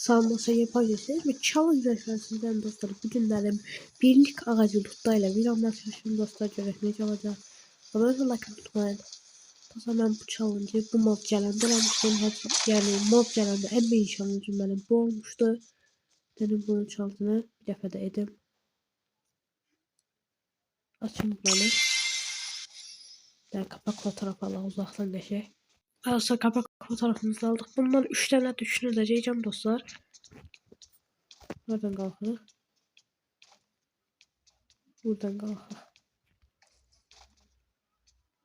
salmasa yapabilirsiniz ve challenge esasından dostlar bugünlerim birlik ağacı tutayla bir anlar çalışım dostlar görək necə olacaq. Bana like unutmayın. O zaman bu challenge'ı bu mod gələndə eləmişdim. Yani mod gələndə en büyük challenge benim bu olmuştu. Dedim bunun challenge'ını bir dəfə də edim. Açın bunları. Ben kapak fotoğrafıyla uzaktan geçeyim. Aslında kapak fotoğrafımızı aldık. Bundan 3 tane düşünüleceğim dostlar. Buradan kalkalım. Buradan kalkalım.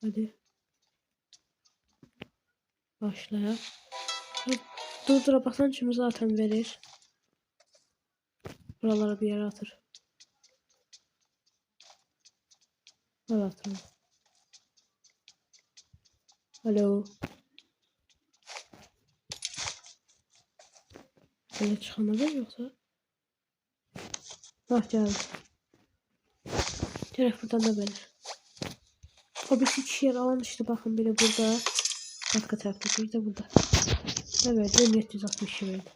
Hadi. Başlayalım. Durdura basan şimdi zaten verir. Buralara bir yere atır. Hadi atırım. Alo. Böyle çıkamadı yoksa? Bak geldi. Direkt buradan da verir. O bir üç yer alan işte bakın biri burada. Arka tarafta bir de burada. Evet M760 verdi.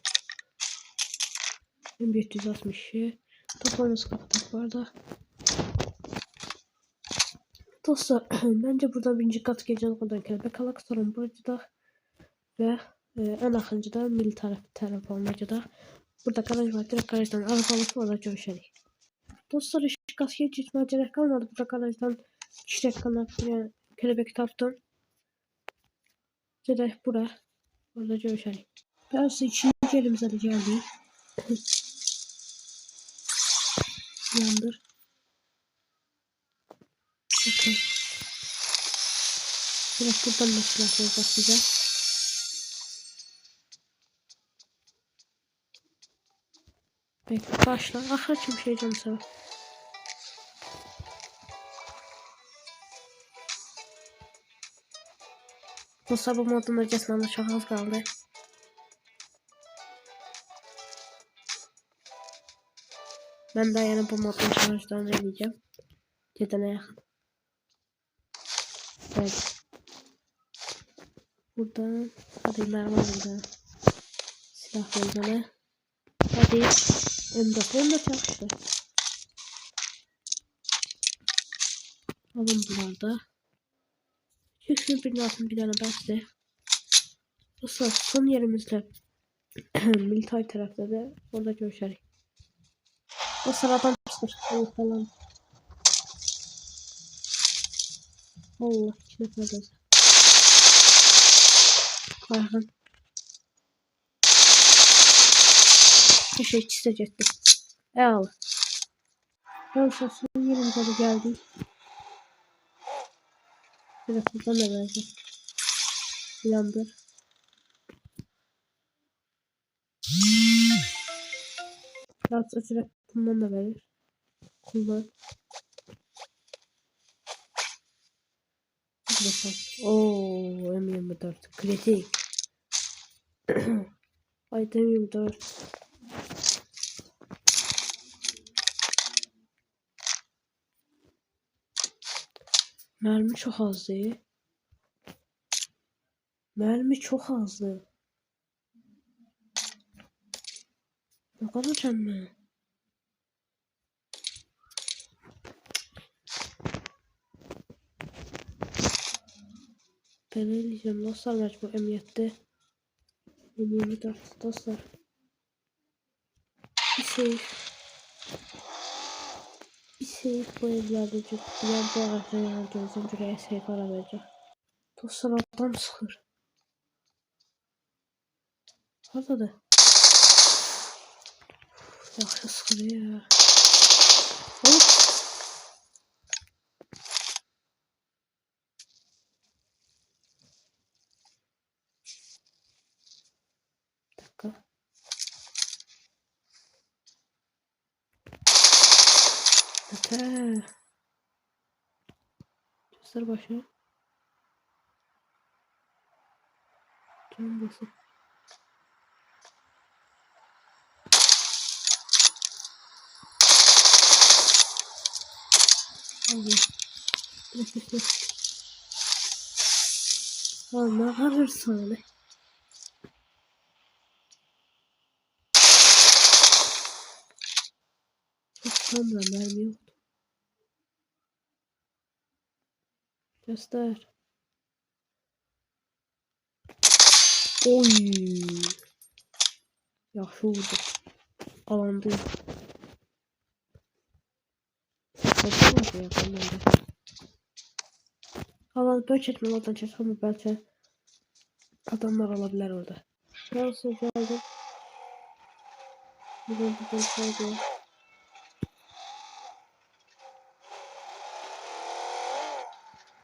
M760 toplarımız kapattık bu arada. Dostlar bence burada birinci kat geleceğiz buradan kelebek alak sonra burada ve en akıncıda mil taraf olmacıda. Burada garaj var direkt garajdan araba alıp orada görüşelim. Dostlar ışık kaskıya gitmeye gerek kalmadı. Burada garajdan çiçek kanat yani kelebek taptım. Direkt buraya orada görüşelim. Ben size ikinci yerimize de geldik. Yandır. Okay. Direkt buradan da silah olacak bize. Bekle başla. Ahır kim şey canı sever. Dostlar bu modun öncesinden de çok az kaldı. Ben de yani bu modun şarjlarını edeceğim. Gidene yakın. Evet. Buradan hadi mermi buradan. Silah bulduğuna. Hadi. M4 çalıştı. Alın bunlarda. Çıksın bir altın bir tane bastı. Dostlar son yerimizde militer tarafta da orada görüşelim. O sıradan çıkır falan. Allah içine fazlası. Bakın. Bir şey çizecektim. Al. Dostlar son yerimize de geldik. Biraz buradan da vereceğim. Yandır. Biraz açarak bundan da verir. Kullan. Hadi bakalım. Ooo M24 kritik. Ay M24. Mermi çok azdı. Mermi çok azdı. Ne kadar canlı. Ben ne diyeceğim dostlar mecbur M7'de. M24 dostlar. Bir şey bu evlerde çok diğer bu arada yani gözüm buraya şey para verecek. Dostlar adam sıkır. Orada da. Yaxşı sıkır ya. Hop. Bir dakika. Yeter. Göster başı. Can basın. Hadi. Allah alırsan. Sanmıyorum mermi yoktu. Göster. Oy. Yaxşı vurdu. Alandı. Alan bölç etmeli oradan çek ama belki adamlar olabilir orada. Nasıl geldi? Buradan saydı.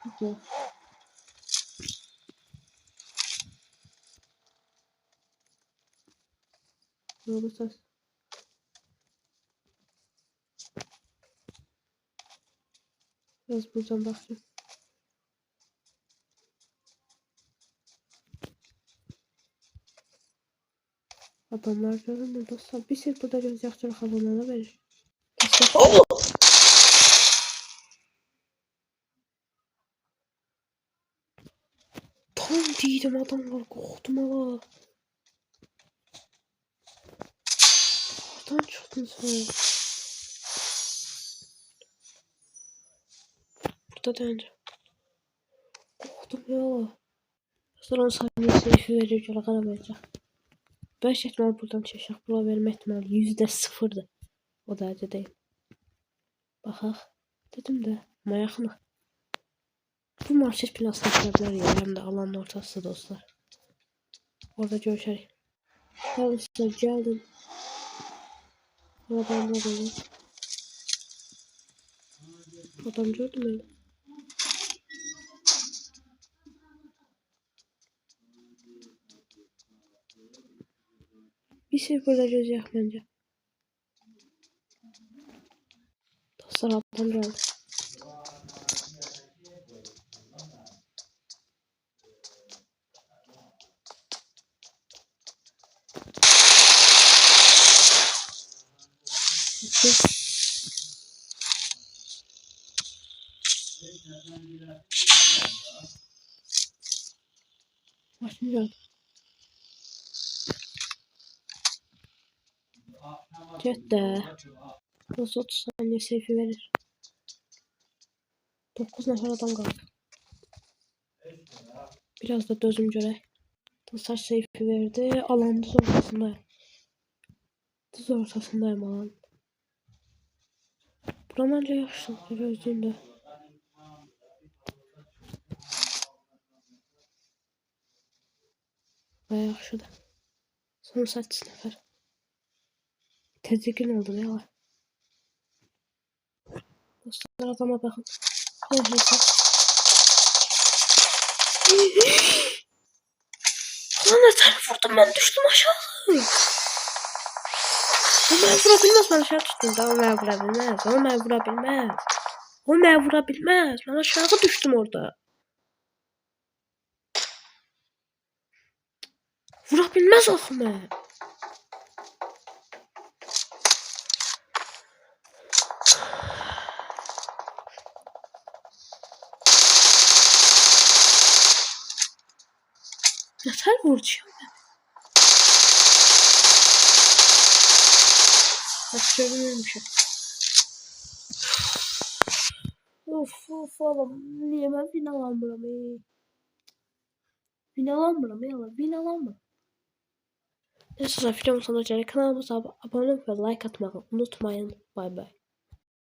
Bakın. Ne olursa. Biraz buradan bakayım. Adamlar görünmüyor dostlar. Bir sırf burada göz yakacak adamlara verir. Tam değilim adamlar korktum ama. Oradan çıktın sen. Burada dönce. Korktum ya. Sonra 10 saniye seyfi verir yola kadar verecek. 5 ihtimal buradan çeşek. Bura verme ihtimali %0'dır. O derece değil. Bakaq. Dedim de ama yaxınıq. Bu marşet plastik yerler ya. Hem de alanın ortası dostlar. Orada görüşerik. Arkadaşlar geldim. Adam da böyle. Adam gördüm öyle. Bir şey burada göz yak bence. Dostlar adam geldi. Başını geldi. Ciddi. Nasıl 30 saniye seyfi verir. 9 nefer adam kaldı. Biraz da dözüm görək. Dostlar seyfi verdi. Alan düz ortasındayım. Düz ortasındayım alan. Buram önce yaxşılıqla gözlüyümdə. Baya yaxşıdır. Son 8 nəfər. Təzyiqin oldu ya. Dostlar adama baxın. Neyse. Lan ne taraf vurdum ben düştüm aşağı. O mən vura bilməz mən aşağı düşdüm da o mən vura bilməz. O mən vura bilməz. O mən vura bilməz. Mən aşağı düşdüm orada. Vura bilməz axı mən. Nətər vuracağım mən? Bak görünmüşüm. Of oğlum niye ben win alamıyorum Win alamıyorum win alamıyorum. Neyse videomun sonuna geldik. Kanalımıza abone olup ve like atmayı unutmayın. Bay bay.